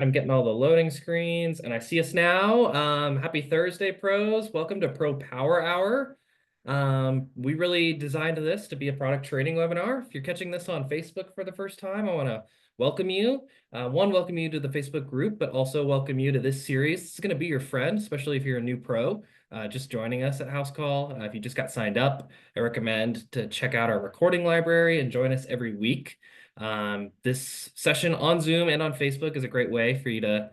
I'm getting all the loading screens and I see us now. Happy Thursday, pros. Welcome to Pro Power Hour. We really designed this to be a product training webinar. If you're catching this on Facebook for the first time, I want to welcome you. Welcome you to the Facebook group, but also welcome you to this series. It's going to be your friend, especially if you're a new pro just joining us at Housecall. If you just got signed up, I recommend to check out our recording library and join us every week. This session on Zoom and on Facebook is a great way for you to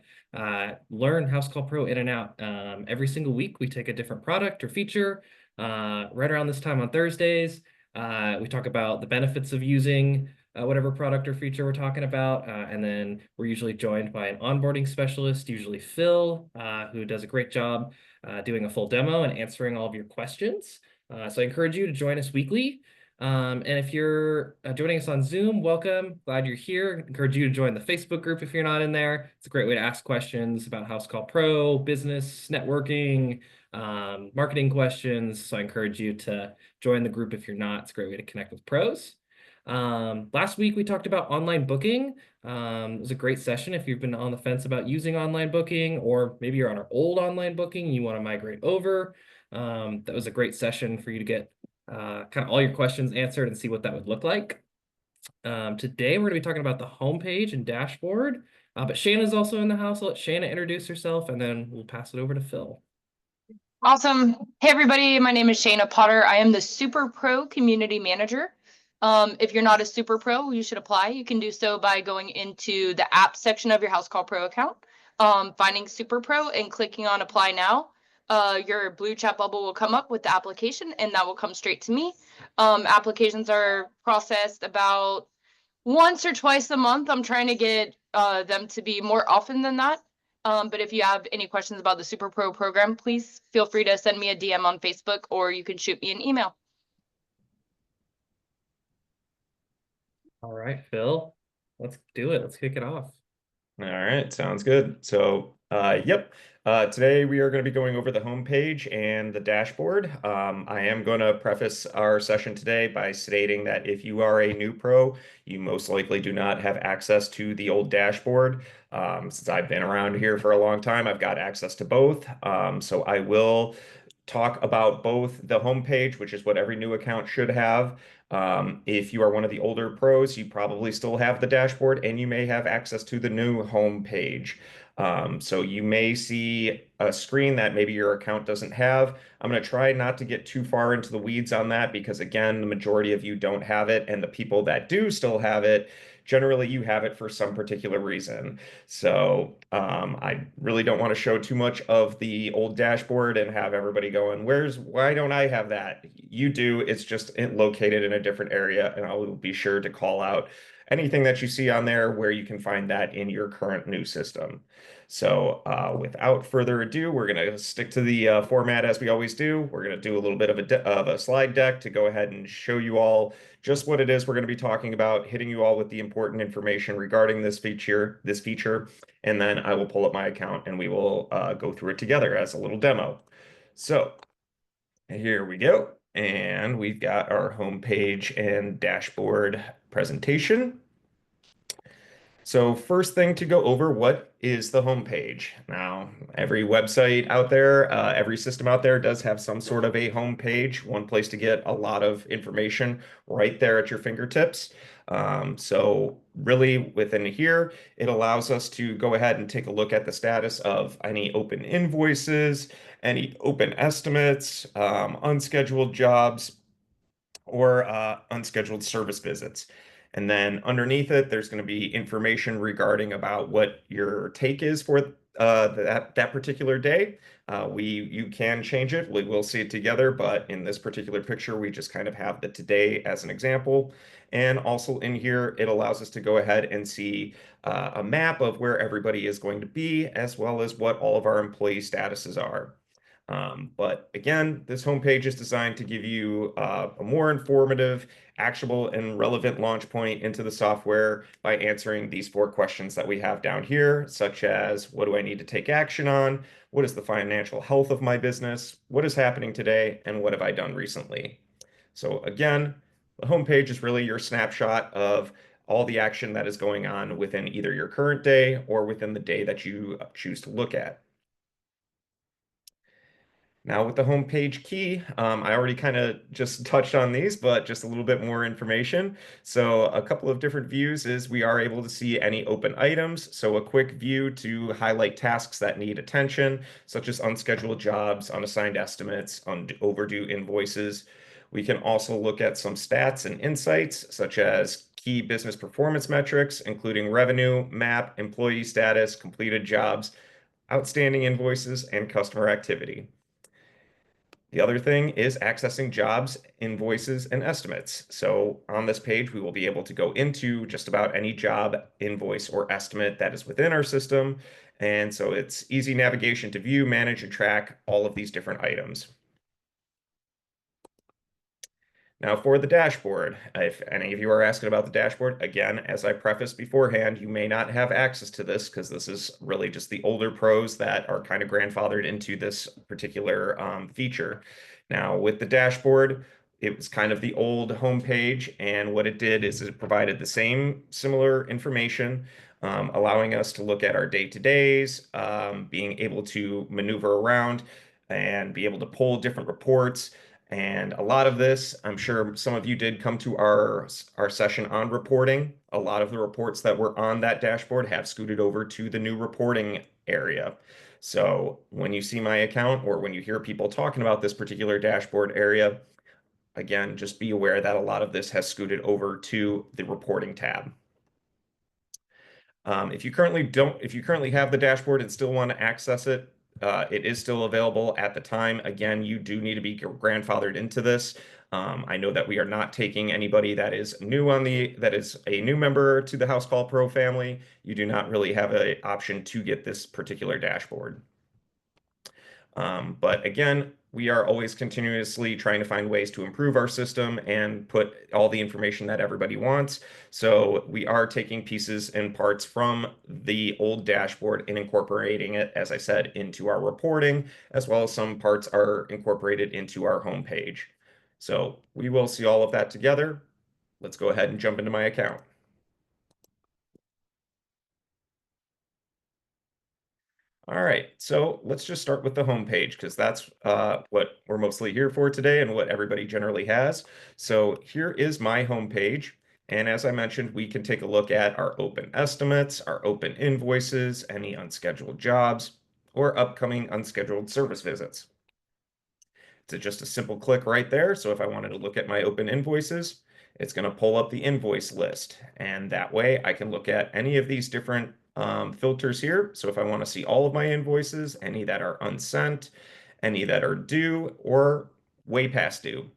learn Housecall Pro in and out. Every single week, we take a different product or feature. Right around this time on Thursdays, we talk about the benefits of using whatever product or feature we're talking about. And then we're usually joined by an onboarding specialist, usually Phil, who does a great job doing a full demo and answering all of your questions. So I encourage you to join us weekly. And if you're joining us on Zoom, welcome. Glad you're here. Encourage you to join the Facebook group if you're not in there. It's a great way to ask questions about Housecall Pro, business, networking, marketing questions. So I encourage you to join the group if you're not. It's a great way to connect with pros. Last week we talked about online booking. It was a great session if you've been on the fence about using online booking, or maybe you're on our old online booking and you want to migrate over. That was a great session for you to get kind of all your questions answered and see what that would look like. Today, we're going to be talking about the homepage and dashboard, but Shayna's also in the house. I'll let Shayna introduce herself, and then we'll pass it over to Phil. Awesome. Hey, everybody. My name is Shayna Potter. I am the Super Pro Community Manager. If you're not a Super Pro, you should apply. You can do so by going into the app section of your Housecall Pro account, finding Super Pro and clicking on Apply Now. Your blue chat bubble will come up with the application, and that will come straight to me. Applications are processed about once or twice a month. I'm trying to get them to be more often than that. But if you have any questions about the Super Pro program, please feel free to send me a DM on Facebook, or you can shoot me an email. All right, Phil, let's do it. Let's kick it off. All right, sounds good. So, today we are going to be going over the homepage and the dashboard. I am going to preface our session today by stating that if you are a new pro, you most likely do not have access to the old dashboard. Since I've been around here for a long time, I've got access to both. So I will talk about both the homepage, which is what every new account should have. If you are one of the older pros, you probably still have the dashboard and you may have access to the new homepage. So you may see a screen that maybe your account doesn't have. I'm going to try not to get too far into the weeds on that because, again, the majority of you don't have it, and the people that do still have it, generally you have it for some particular reason. So I really don't want to show too much of the old dashboard and have everybody going, why don't I have that? You do, it's just located in a different area, and I will be sure to call out anything that you see on there where you can find that in your current new system. So without further ado, we're going to stick to the format as we always do. We're going to do a little bit of a slide deck to go ahead and show you all just what it is we're going to be talking about, hitting you all with the important information regarding this feature, and then I will pull up my account and we will go through it together as a little demo. So here we go. And we've got our homepage and dashboard presentation. So first thing to go over, what is the homepage? Now, every website out there, every system out there does have some sort of a homepage, one place to get a lot of information right there at your fingertips. So really within here, it allows us to go ahead and take a look at the status of any open invoices, any open estimates, unscheduled jobs, or unscheduled service visits. And then underneath it, there's going to be information regarding about what your take is for that particular day. You can change it. We will see it together, but in this particular picture, we just kind of have the today as an example. And also in here, it allows us to go ahead and see a map of where everybody is going to be, as well as what all of our employee statuses are. But again, this homepage is designed to give you a more informative, actionable, and relevant launch point into the software by answering these 4 questions that we have down here, such as what do I need to take action on? What is the financial health of my business? What is happening today? And what have I done recently? So again, the homepage is really your snapshot of all the action that is going on within either your current day or within the day that you choose to look at. Now with the homepage key, I already kind of just touched on these, but just a little bit more information. So a couple of different views is we are able to see any open items. So a quick view to highlight tasks that need attention, such as unscheduled jobs, unassigned estimates, overdue invoices. We can also look at some stats and insights, such as key business performance metrics, including revenue, MAP, employee status, completed jobs, outstanding invoices, and customer activity. The other thing is accessing jobs, invoices, and estimates. So on this page, we will be able to go into just about any job, invoice, or estimate that is within our system. And so it's easy navigation to view, manage, and track all of these different items. Now for the dashboard, if any of you are asking about the dashboard, again, as I prefaced beforehand, you may not have access to this because this is really just the older pros that are kind of grandfathered into this particular feature. Now with the dashboard, it was kind of the old homepage, and what it did is it provided the same similar information, allowing us to look at our day-to-days, being able to maneuver around and be able to pull different reports. And a lot of this, I'm sure some of you did come to our session on reporting. A lot of the reports that were on that dashboard have scooted over to the new reporting area. So when you see my account or when you hear people talking about this particular dashboard area, again, just be aware that a lot of this has scooted over to the reporting tab. If you currently have the dashboard and still want to access it, it is still available at the time. Again, you do need to be grandfathered into this. I know that we are not taking anybody that is a new member to the Housecall Pro family. You do not really have an option to get this particular dashboard. But again, we are always continuously trying to find ways to improve our system and put all the information that everybody wants. So we are taking pieces and parts from the old dashboard and incorporating it, as I said, into our reporting, as well as some parts are incorporated into our homepage. So we will see all of that together. Let's go ahead and jump into my account. All right, so let's just start with the home page because that's what we're mostly here for today and what everybody generally has. So here is my home page. And as I mentioned, we can take a look at our open estimates, our open invoices, any unscheduled jobs, or upcoming unscheduled service visits. It's just a simple click right there. So if I wanted to look at my open invoices, it's going to pull up the invoice list. And that way I can look at any of these different filters here. So if I want to see all of my invoices, any that are unsent, any that are due or way past due.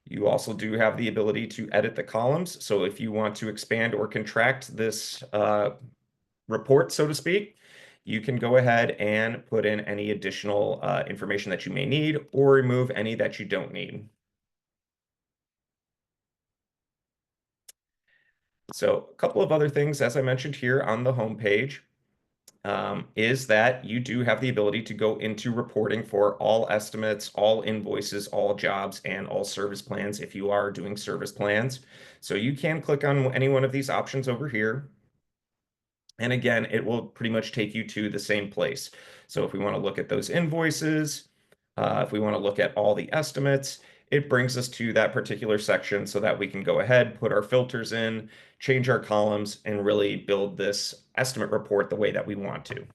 You also do have the ability to edit the columns. So if you want to expand or contract this report, so to speak, you can go ahead and put in any additional information that you may need or remove any that you don't need. So a couple of other things, as I mentioned here on the home page, is that you do have the ability to go into reporting for all estimates, all invoices, all jobs, and all service plans if you are doing service plans. So you can click on any one of these options over here. And again, it will pretty much take you to the same place. So if we want to look at those invoices, if we want to look at all the estimates, it brings us to that particular section so that we can go ahead, put our filters in, change our columns, and really build this estimate report the way that we want to.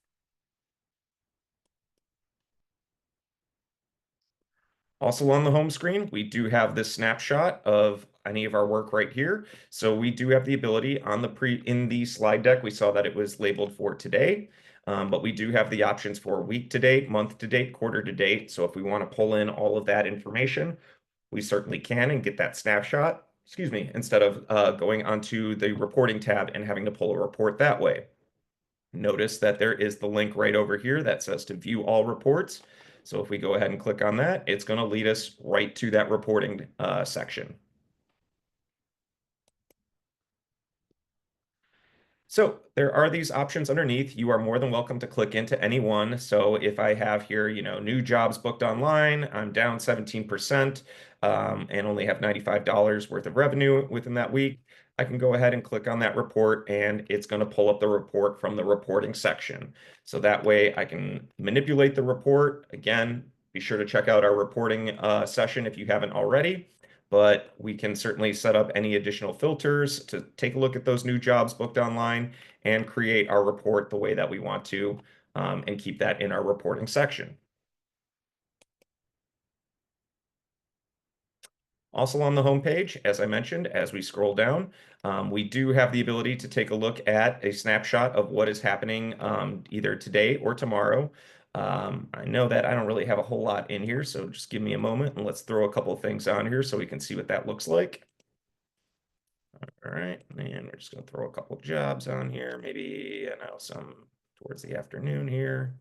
Also on the home screen, we do have this snapshot of any of our work right here. So we do have the ability on in the slide deck, we saw that it was labeled for today, but we do have the options for week to date, month to date, quarter to date. So if we want to pull in all of that information, we certainly can and get that snapshot, excuse me, instead of going onto the reporting tab and having to pull a report that way. Notice that there is the link right over here that says to view all reports. So if we go ahead and click on that, it's going to lead us right to that reporting section. So there are these options underneath. You are more than welcome to click into any one. So if I have here, new jobs booked online, I'm down 17%, and only have $95 worth of revenue within that week, I can go ahead and click on that report and it's going to pull up the report from the reporting section. So that way I can manipulate the report. Again, be sure to check out our reporting session if you haven't already. But we can certainly set up any additional filters to take a look at those new jobs booked online and create our report the way that we want to, and keep that in our reporting section. Also on the homepage, as I mentioned, as we scroll down, we do have the ability to take a look at a snapshot of what is happening either today or tomorrow. I know that I don't really have a whole lot in here, so just give me a moment and let's throw a couple of things on here so we can see what that looks like. All right, and we're just going to throw a couple jobs on here, maybe, some towards the afternoon here.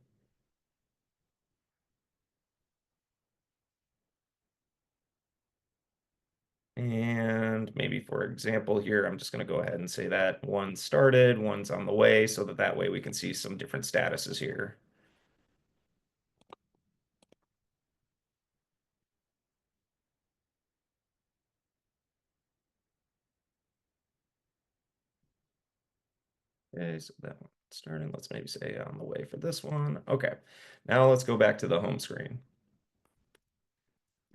And maybe, for example, here, I'm just going to go ahead and say that one started, one's on the way, so that way we can see some different statuses here. Okay, so that one starting, let's maybe say on the way for this one. Okay, now let's go back to the home screen.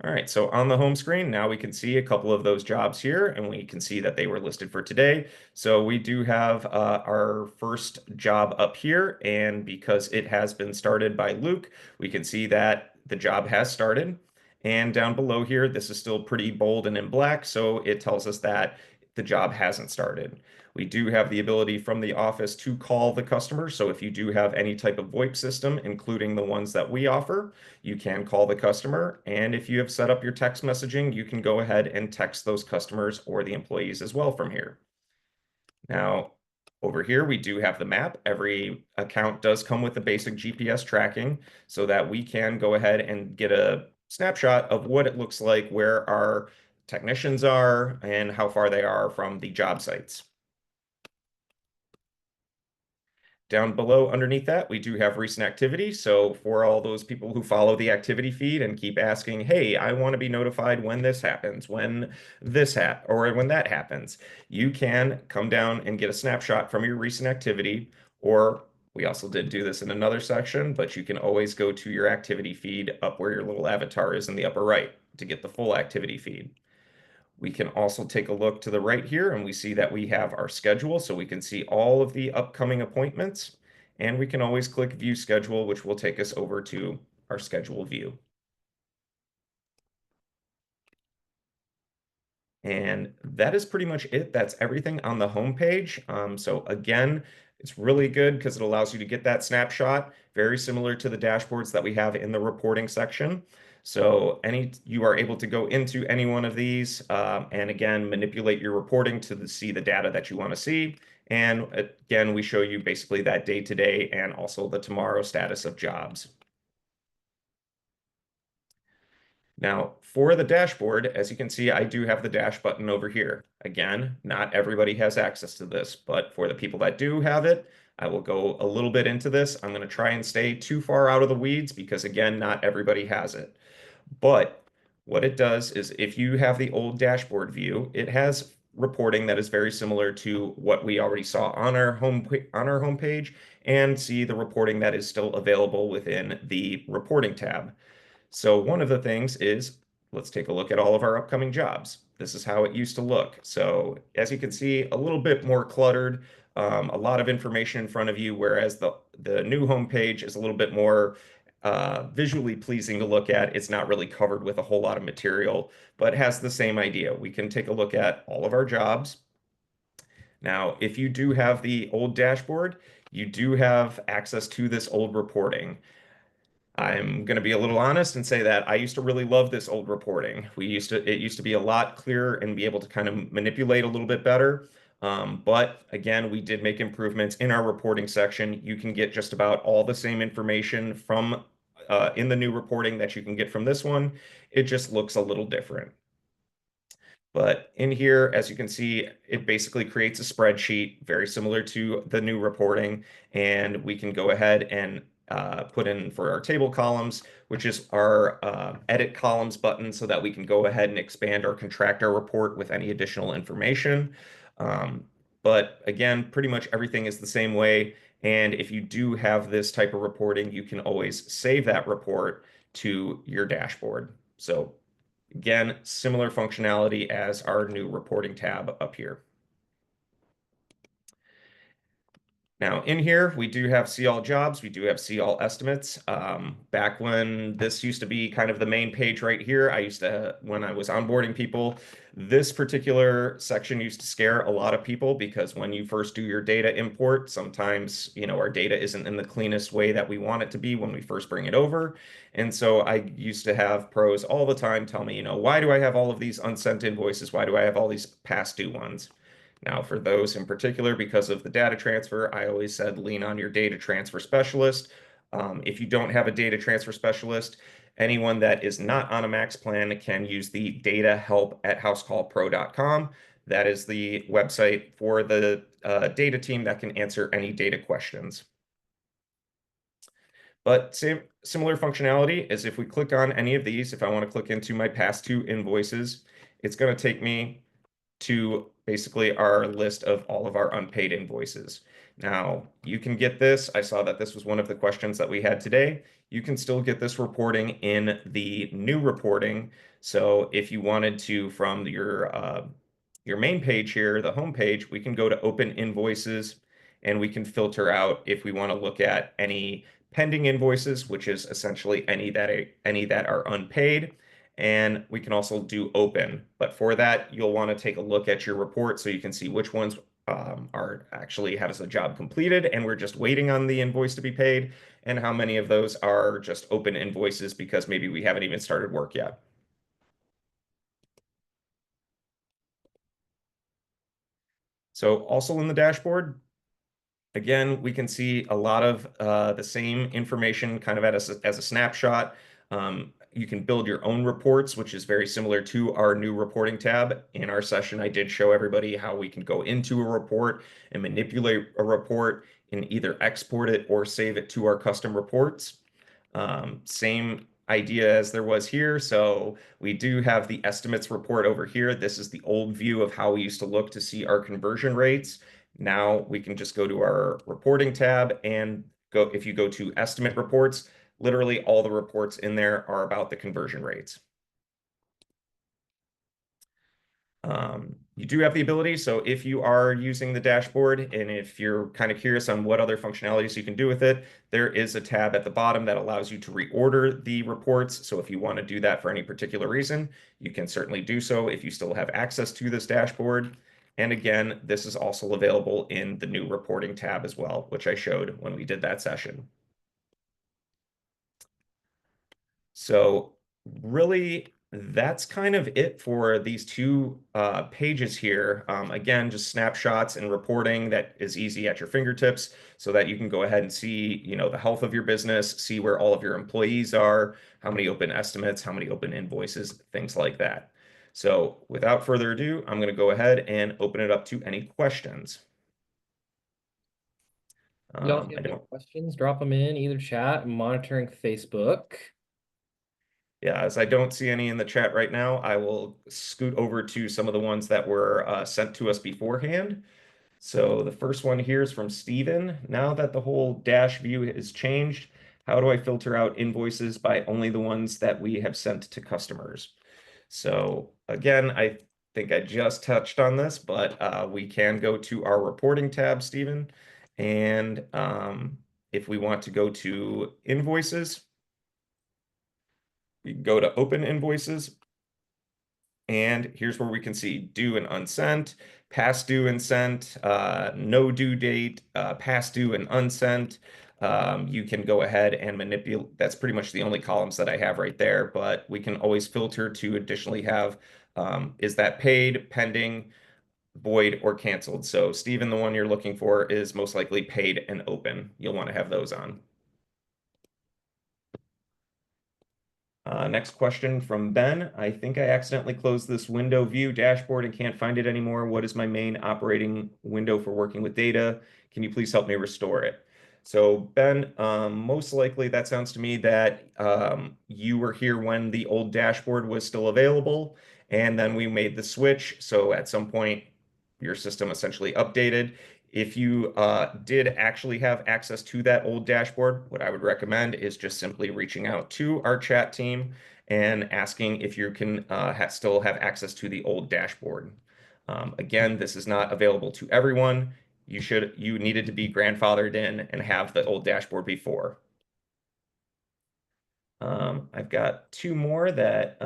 All right, so on the home screen, now we can see a couple of those jobs here, and we can see that they were listed for today. So we do have our first job up here, and because it has been started by Luke, we can see that the job has started. And down below here, this is still pretty bold and in black, so it tells us that the job hasn't started. We do have the ability from the office to call the customer. So if you do have any type of VoIP system, including the ones that we offer, you can call the customer. And if you have set up your text messaging, you can go ahead and text those customers or the employees as well from here. Now, over here, we do have the map. Every account does come with the basic GPS tracking so that we can go ahead and get a snapshot of what it looks like, where our technicians are, and how far they are from the job sites. Down below, underneath that, we do have recent activity. So for all those people who follow the activity feed and keep asking, hey, I want to be notified when this happens, when or when that happens, you can come down and get a snapshot from your recent activity. Or we also did do this in another section, but you can always go to your activity feed up where your little avatar is in the upper right to get the full activity feed. We can also take a look to the right here and we see that we have our schedule, so we can see all of the upcoming appointments, and we can always click view schedule, which will take us over to our schedule view. And that is pretty much it. That's everything on the home page. So again, it's really good because it allows you to get that snapshot, very similar to the dashboards that we have in the reporting section. So you are able to go into any one of these, and again, manipulate your reporting to see the data that you want to see. And again, we show you basically that day-to-day and also the tomorrow status of jobs. Now, for the dashboard, as you can see, I do have the dash button over here. Again, not everybody has access to this, but for the people that do have it, I will go a little bit into this. I'm going to try and stay too far out of the weeds because, again, not everybody has it. But what it does is if you have the old dashboard view, it has reporting that is very similar to what we already saw on our homepage, and see the reporting that is still available within the reporting tab. So one of the things is, let's take a look at all of our upcoming jobs. This is how it used to look. So as you can see, a little bit more cluttered, a lot of information in front of you, whereas the new homepage is a little bit more visually pleasing to look at. It's not really covered with a whole lot of material, but has the same idea. We can take a look at all of our jobs. Now, if you do have the old dashboard, you do have access to this old reporting. I'm going to be a little honest and say that I used to really love this old reporting. It used to be a lot clearer and be able to kind of manipulate a little bit better. But again, we did make improvements in our reporting section. You can get just about all the same information from in the new reporting that you can get from this one. It just looks a little different. But in here, as you can see, it basically creates a spreadsheet very similar to the new reporting, and we can go ahead and put in for our table columns, which is our edit columns button, so that we can go ahead and expand or contract our report with any additional information. But again, pretty much everything is the same way. And if you do have this type of reporting, you can always save that report to your dashboard. So again, similar functionality as our new reporting tab up here. Now in here, we do have see all jobs. We do have see all estimates. Back when this used to be kind of the main page right here, when I was onboarding people, this particular section used to scare a lot of people because when you first do your data import, sometimes, our data isn't in the cleanest way that we want it to be when we first bring it over. And so I used to have pros all the time tell me, why do I have all of these unsent invoices? Why do I have all these past due ones? Now, for those in particular, because of the data transfer, I always said lean on your data transfer specialist. If you don't have a data transfer specialist, anyone that is not on a max plan can use the data help at housecallpro.com. That is the website for the data team that can answer any data questions. But similar functionality is if we click on any of these, if I want to click into my past two invoices, it's going to take me to basically our list of all of our unpaid invoices. Now, you can get this. I saw that this was one of the questions that we had today. You can still get this reporting in the new reporting. So if you wanted to, from your main page here, the home page, we can go to open invoices and we can filter out if we want to look at any pending invoices, which is essentially any that are unpaid. And we can also do open. But for that, you'll want to take a look at your report so you can see which ones are actually has a job completed and we're just waiting on the invoice to be paid, and how many of those are just open invoices because maybe we haven't even started work yet. So also in the dashboard, again, we can see a lot of the same information kind of as a snapshot. You can build your own reports, which is very similar to our new reporting tab. In our session, I did show everybody how we can go into a report and manipulate a report and either export it or save it to our custom reports. Same idea as there was here. So we do have the estimates report over here. This is the old view of how we used to look to see our conversion rates. Now we can just go to our reporting tab and if you go to estimate reports, literally all the reports in there are about the conversion rates. You do have the ability, so if you are using the dashboard and if you're kind of curious on what other functionalities you can do with it, there is a tab at the bottom that allows you to reorder the reports. So if you want to do that for any particular reason, you can certainly do so if you still have access to this dashboard. And again, this is also available in the new reporting tab as well, which I showed when we did that session. So really, that's kind of it for these two pages here. Again, just snapshots and reporting that is easy at your fingertips so that you can go ahead and see, the health of your business, see where all of your employees are, how many open estimates, how many open invoices, things like that. So without further ado, I'm going to go ahead and open it up to any questions. Y'all, if you have any questions, drop them in either chat. I'm monitoring Facebook. Yeah, as I don't see any in the chat right now, I will scoot over to some of the ones that were sent to us beforehand. So the first one here is from Steven. Now that the whole dash view is changed, how do I filter out invoices by only the ones that we have sent to customers? So again, I think I just touched on this, but we can go to our reporting tab, Steven. And if we want to go to invoices, we go to open invoices, and here's where we can see due and unsent, past due and sent, no due date, past due and unsent. You can go ahead and manipulate. That's pretty much the only columns that I have right there, but we can always filter to additionally have, is that paid, pending, void, or canceled? So Stephen, the one you're looking for is most likely paid and open. You'll want to have those on. Next question from Ben. I think I accidentally closed this window view dashboard and can't find it anymore. What is my main operating window for working with data? Can you please help me restore it? So Ben, most likely that sounds to me that you were here when the old dashboard was still available, and then we made the switch. So at some point, your system essentially updated. If you did actually have access to that old dashboard, what I would recommend is just simply reaching out to our chat team and asking if you can still have access to the old dashboard. Again, this is not available to everyone. You needed to be grandfathered in and have the old dashboard before. I've got two more that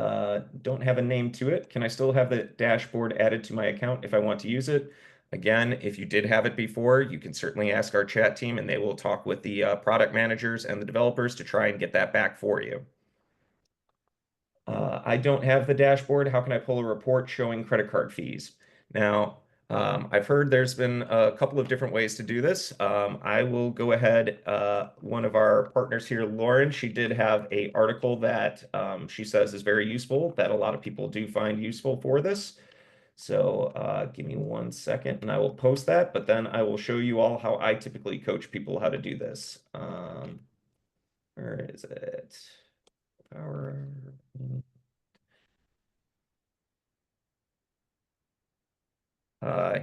don't have a name to it. Can I still have the dashboard added to my account if I want to use it? Again, if you did have it before, you can certainly ask our chat team and they will talk with the product managers and the developers to try and get that back for you. I don't have the dashboard. How can I pull a report showing credit card fees? Now, I've heard there's been a couple of different ways to do this. I will go ahead. One of our partners here, Lauren, she did have an article that she says is very useful, that a lot of people do find useful for this. So give me 1 second and I will post that, but then I will show you all how I typically coach people how to do this. Where is it? Power.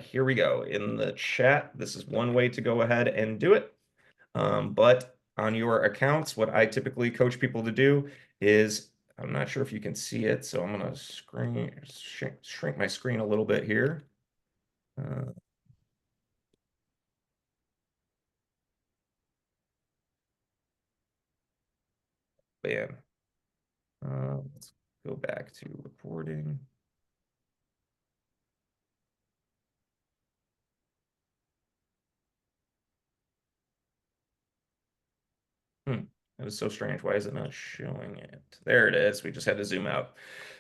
Here we go. In the chat, this is one way to go ahead and do it. But on your accounts, what I typically coach people to do is, I'm not sure if you can see it, so I'm going to shrink my screen a little bit here. Bam. Let's go back to reporting. That is so strange. Why is it not showing it? There it is. We just had to zoom out.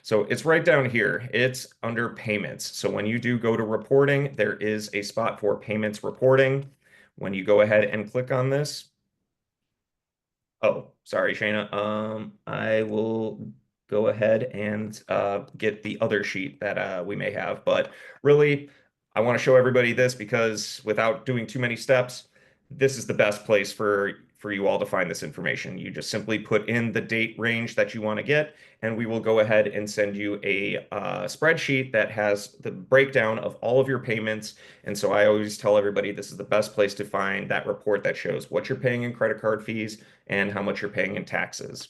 So it's right down here. It's under payments. So when you do go to reporting, there is a spot for payments reporting. When you go ahead and click on this, oh, sorry, Shayna. I will go ahead and get the other sheet that we may have. But really, I want to show everybody this because without doing too many steps, this is the best place for you all to find this information. You just simply put in the date range that you want to get, and we will go ahead and send you a spreadsheet that has the breakdown of all of your payments. And so I always tell everybody this is the best place to find that report that shows what you're paying in credit card fees and how much you're paying in taxes.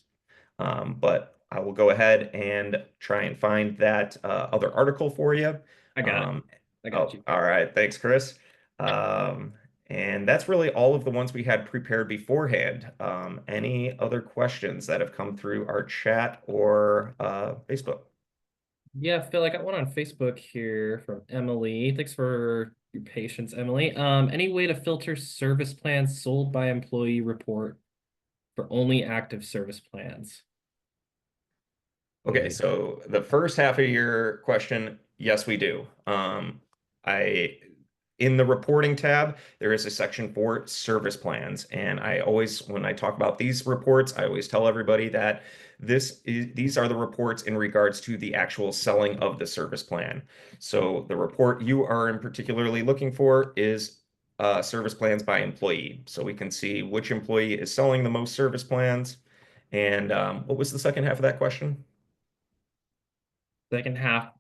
But I will go ahead and try and find that other article for you. I got it. I got you. All right. Thanks, Chris. And that's really all of the ones we had prepared beforehand. Any other questions that have come through our chat or Facebook? Yeah, Phil, I got one on Facebook here from Emily. Thanks for your patience, Emily. Any way to filter service plans sold by employee report for only active service plans? Okay, so the first half of your question, yes, we do. In the reporting tab, there is a section for service plans. And when I talk about these reports, I always tell everybody that these are the reports in regards to the actual selling of the service plan. So the report you are in particularly looking for is service plans by employee. So we can see which employee is selling the most service plans. And what was the second half of that question? Second half,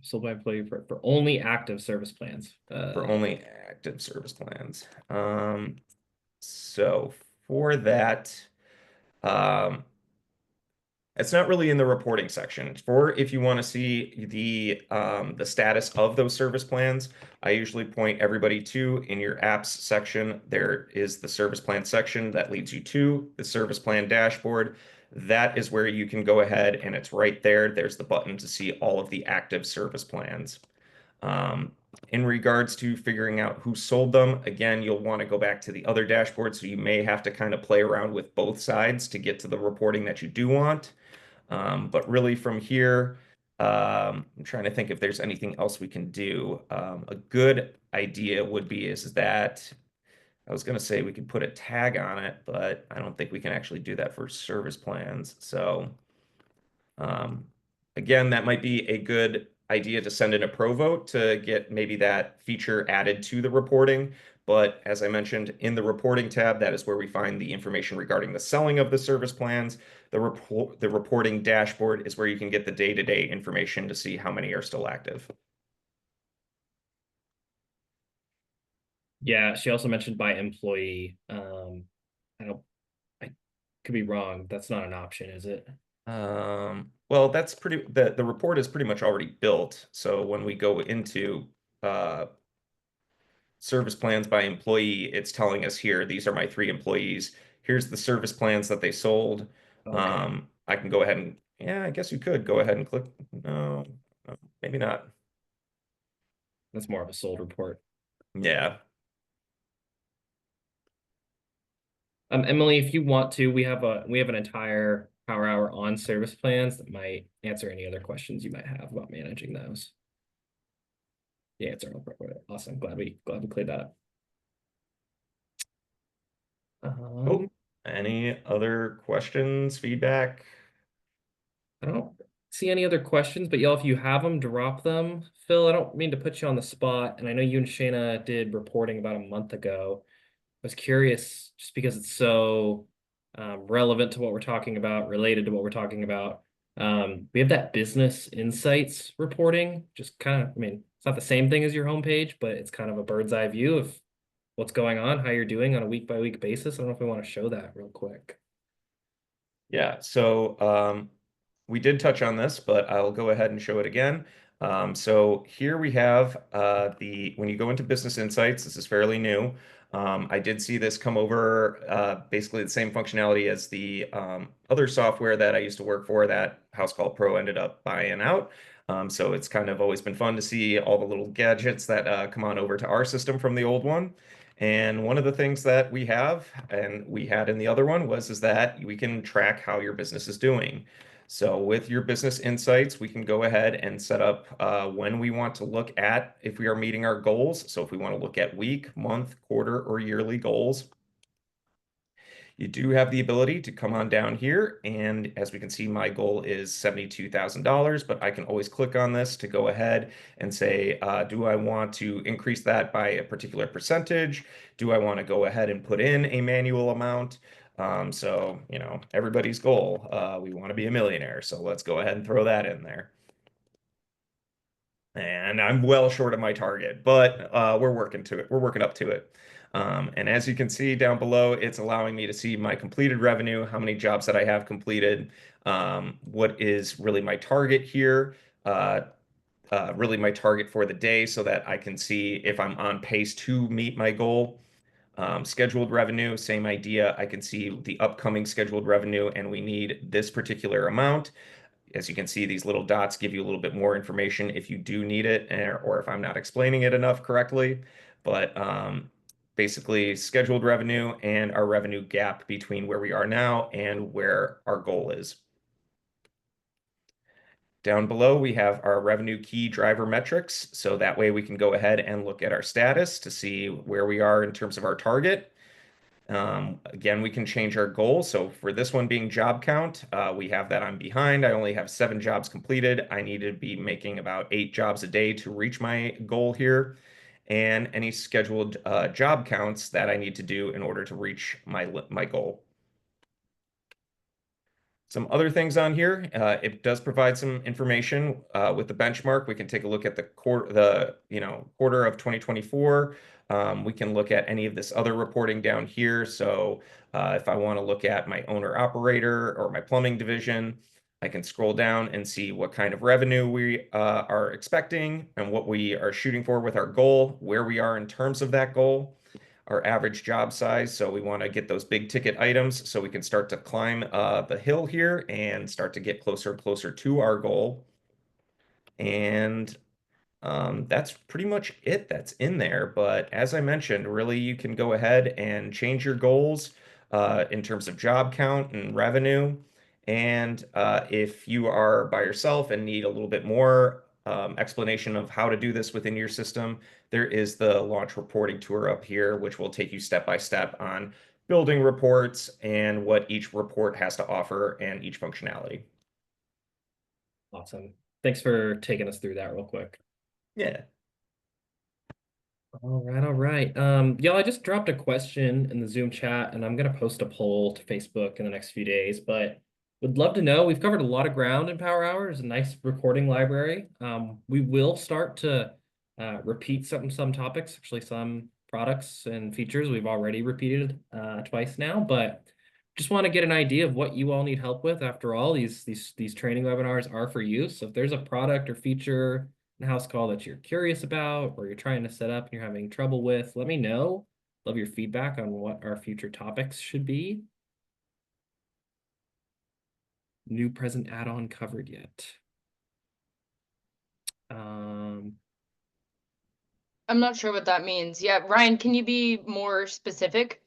sold by employee for only active service plans. For only active service plans. So for that, it's not really in the reporting section. For if you want to see the status of those service plans, I usually point everybody to in your apps section. There is the service plan section that leads you to the service plan dashboard. That is where you can go ahead and it's right there. There's the button to see all of the active service plans. In regards to figuring out who sold them, again, you'll want to go back to the other dashboard. So you may have to kind of play around with both sides to get to the reporting that you do want. But really from here, I'm trying to think if there's anything else we can do. A good idea would be is that I was going to say we could put a tag on it, but I don't think we can actually do that for service plans. So um, again, that might be a good idea to send in a pro vote to get maybe that feature added to the reporting. But as I mentioned, in the reporting tab, that is where we find the information regarding the selling of the service plans. The reporting dashboard is where you can get the day-to-day information to see how many are still active. Yeah, she also mentioned by employee. I don't, I could be wrong. That's not an option, is it? Well, that's the report is pretty much already built. So when we go into uh, service plans by employee, it's telling us here, these are my 3 employees. Here's the service plans that they sold. Okay, I can go ahead and, yeah, I guess you could go ahead and click. No, no, maybe not. that's more of a sold report. Yeah. Emily, if you want to, we have an entire power hour on service plans that might answer any other questions you might have about managing those. Yeah, it's all awesome. Glad we cleared that up. Oh, any other questions, feedback? I don't see any other questions, but y'all, if you have them, drop them. Phil, I don't mean to put you on the spot, and I know you and Shayna did reporting about a month ago. I was curious just because it's so relevant to what we're talking about, related to what we're talking about. We have that business insights reporting, just kind of, I mean, it's not the same thing as your homepage, but it's kind of a bird's eye view of what's going on, how you're doing on a week by week basis. I don't know if we want to show that real quick. Yeah, so we did touch on this, but I'll go ahead and show it again. So here we have when you go into Business Insights, this is fairly new. I did see this come over basically the same functionality as the other software that I used to work for that Housecall Pro ended up buying out. So it's kind of always been fun to see all the little gadgets that come on over to our system from the old one. And one of the things that we have, and we had in the other one, is that we can track how your business is doing. So with your business insights, we can go ahead and set up when we want to look at if we are meeting our goals. So if we want to look at week, month, quarter, or yearly goals, you do have the ability to come on down here, and as we can see, my goal is $72,000, but I can always click on this to go ahead and say, do I want to increase that by a particular percentage? Do I want to go ahead and put in a manual amount? So, everybody's goal, we want to be a millionaire, so let's go ahead and throw that in there. And I'm well short of my target, but we're working to it. We're working up to it. And as you can see down below, it's allowing me to see my completed revenue, how many jobs that I have completed, what is really my target here, really my target for the day so that I can see if I'm on pace to meet my goal. Scheduled revenue, same idea. I can see the upcoming scheduled revenue, and we need this particular amount. As you can see, these little dots give you a little bit more information if you do need it, or if I'm not explaining it enough correctly. But basically, scheduled revenue and our revenue gap between where we are now and where our goal is. Down below, we have our revenue key driver metrics. So that way we can go ahead and look at our status to see where we are in terms of our target. Again, we can change our goal. So for this one being job count, we have that I'm behind. I only have 7 jobs completed. I need to be making about 8 jobs a day to reach my goal here. And any scheduled job counts that I need to do in order to reach my goal. Some other things on here, it does provide some information with the benchmark. We can take a look at the quarter of 2024. We can look at any of this other reporting down here. So if I want to look at my owner operator or my plumbing division, I can scroll down and see what kind of revenue we are expecting and what we are shooting for with our goal, where we are in terms of that goal, our average job size. So we want to get those big ticket items so we can start to climb the hill here and start to get closer and closer to our goal. And that's pretty much it that's in there. But as I mentioned, really, you can go ahead and change your goals in terms of job count and revenue. And if you are by yourself and need a little bit more explanation of how to do this within your system, there is the launch reporting tour up here, which will take you step by step on building reports and what each report has to offer and each functionality. Awesome. Thanks for taking us through that real quick. Yeah. All right, all right. Y'all, I just dropped a question in the Zoom chat, and I'm gonna post a poll to Facebook in the next few days, but would love to know. We've covered a lot of ground in Power Hour. There's a nice recording library. We will start to repeat some topics, actually some products and features we've already repeated twice now, but just want to get an idea of what you all need help with. After all, these training webinars are for you. So if there's a product or feature in Housecall that you're curious about or you're trying to set up and you're having trouble with, let me know. Love your feedback on what our future topics should be. New present add-on covered yet? I'm not sure what that means. Yeah, Ryan, can you be more specific?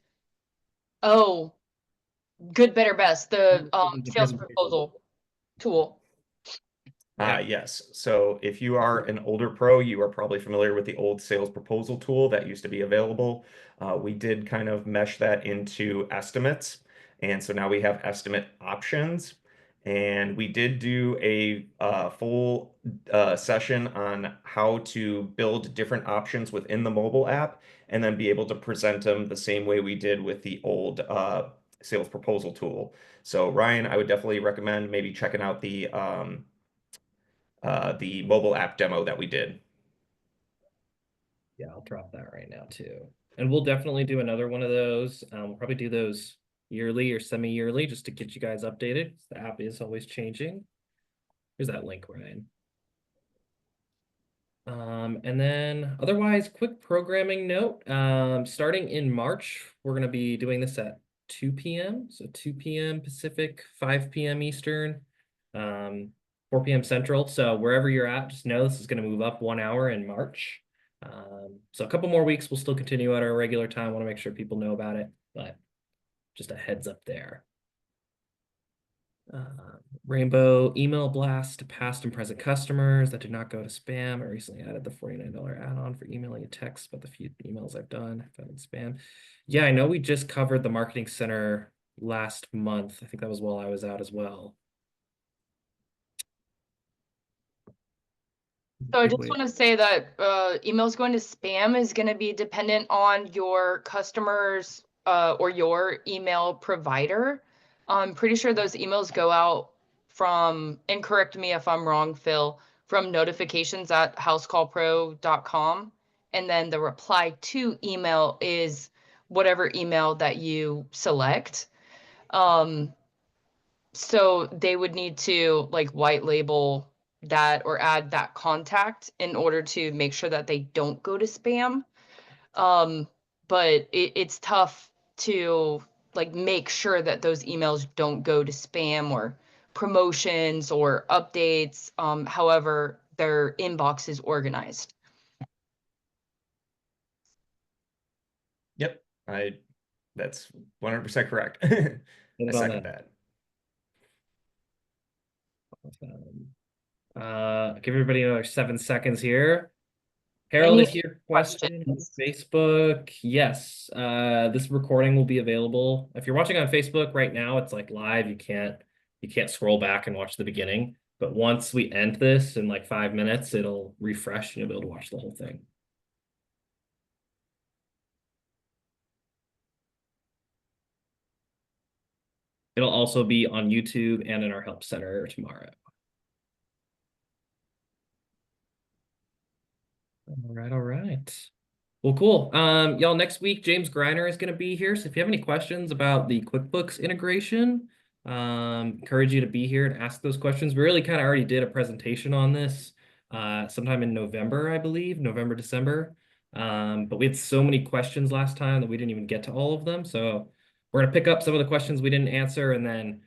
Oh, good, better, best, the The sales presentation. proposal tool. Yeah. Yes. So if you are an older pro, you are probably familiar with the old sales proposal tool that used to be available. We did kind of mesh that into estimates. And so now we have estimate options. And we did do a full session on how to build different options within the mobile app and then be able to present them the same way we did with the old sales proposal tool. So Ryan, I would definitely recommend maybe checking out the mobile app demo that we did. Yeah, I'll drop that right now too. And we'll definitely do another one of those. We'll probably do those yearly or semi-yearly just to get you guys updated. The app is always changing. Here's that link, Ryan. And then otherwise, quick programming note. Starting in March, we're going to be doing this at 2 p.m. So 2 p.m. Pacific, 5 p.m. Eastern, 4 p.m. Central. So wherever you're at, just know this is going to move up 1 hour in March. So a couple more weeks, we'll still continue at our regular time. I want to make sure people know about it, but just a heads up there. Rainbow email blast to past and present customers that did not go to spam. I recently added the $49 add-on for emailing a text, but the few emails I've done have been spam. Yeah, I know we just covered the Marketing Center last month. I think that was while I was out as well. So I just want to say that emails going to spam is going to be dependent on your customers or your email provider. I'm pretty sure those emails go out from, and correct me if I'm wrong, Phil, from notifications at housecallpro.com. And then the reply to email is whatever email that you select. So they would need to like white label that or add that contact in order to make sure that they don't go to spam. But it's tough to like make sure that those emails don't go to spam or promotions or updates, however their inbox is organized. Yep, that's 100% correct. I second that. Give everybody another 7 seconds here. Harold, if your question on Facebook, yes, this recording will be available. If you're watching on Facebook right now, it's like live. You can't scroll back and watch the beginning. But once we end this in like 5 minutes, it'll refresh and you'll be able to watch the whole thing. It'll also be on YouTube and in our help center tomorrow. All right, all right. Well, cool. Y'all, next week, James Greiner is going to be here. So if you have any questions about the QuickBooks integration, encourage you to be here and ask those questions. We really kind of already did a presentation on this sometime in November, I believe, November, December. But we had so many questions last time that we didn't even get to all of them. So we're going to pick up some of the questions we didn't answer. And then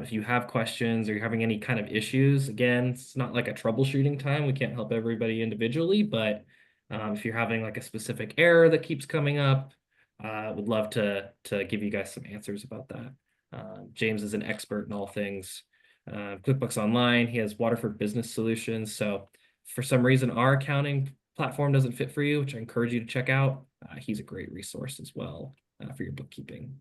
if you have questions or you're having any kind of issues, again, it's not like a troubleshooting time. We can't help everybody individually, but if you're having like a specific error that keeps coming up, would love to give you guys some answers about that. James is an expert in all things QuickBooks Online. He has Waterford Business Solutions. So for some reason our accounting platform doesn't fit for you, which I encourage you to check out, he's a great resource as well for your bookkeeping.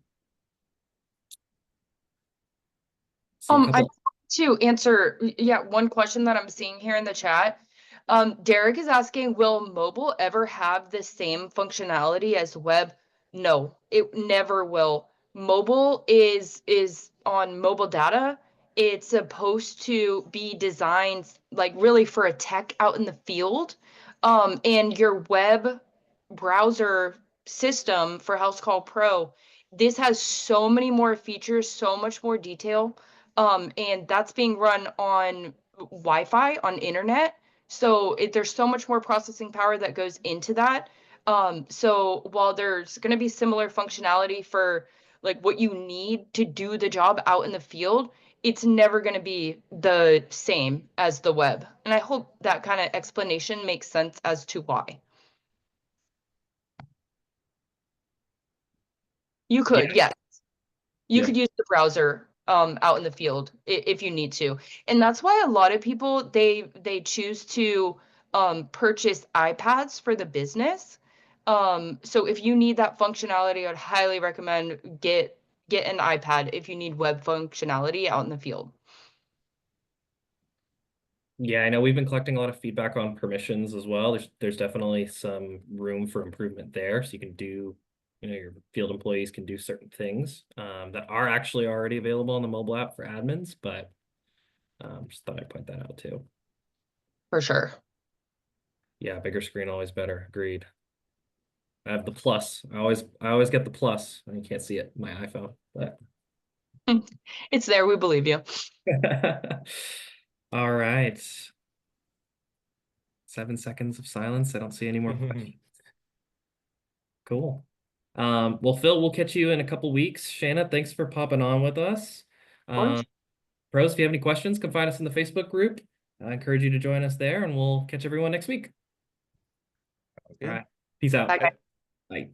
See a I couple. to answer, one question that I'm seeing here in the chat. Derek is asking, will mobile ever have the same functionality as web? No, it never will. Mobile is on mobile data. It's supposed to be designed like really for a tech out in the field. And your web browser system for Housecall Pro, this has so many more features, so much more detail. And that's being run on Wi-Fi, on internet. So there's so much more processing power that goes into that. So while there's going to be similar functionality for like what you need to do the job out in the field, it's never going to be the same as the web. And I hope that kind of explanation makes sense as to why. You could, yes. You could use the browser out in the field if you need to. And that's why a lot of people they choose to purchase iPads for the business. So if you need that functionality, I'd highly recommend get an iPad if you need web functionality out in the field. Yeah, I know we've been collecting a lot of feedback on permissions as well. There's definitely some room for improvement there. So you can do, your field employees can do certain things that are actually already available on the mobile app for admins, but just thought I'd point that out too. For sure. Yeah, bigger screen always better. Agreed. I have the plus. I always get the plus. You can't see it, my iPhone, but It's there. We believe you. all right. 7 seconds of silence. I don't see any more questions. Cool. Well, Phil, we'll catch you in a couple weeks. Shanna, thanks for popping on with us. Pros, if you have any questions, come find us in the Facebook group. I encourage you to join us there, and we'll catch everyone next week. All right. Peace out. Bye, guys. Bye.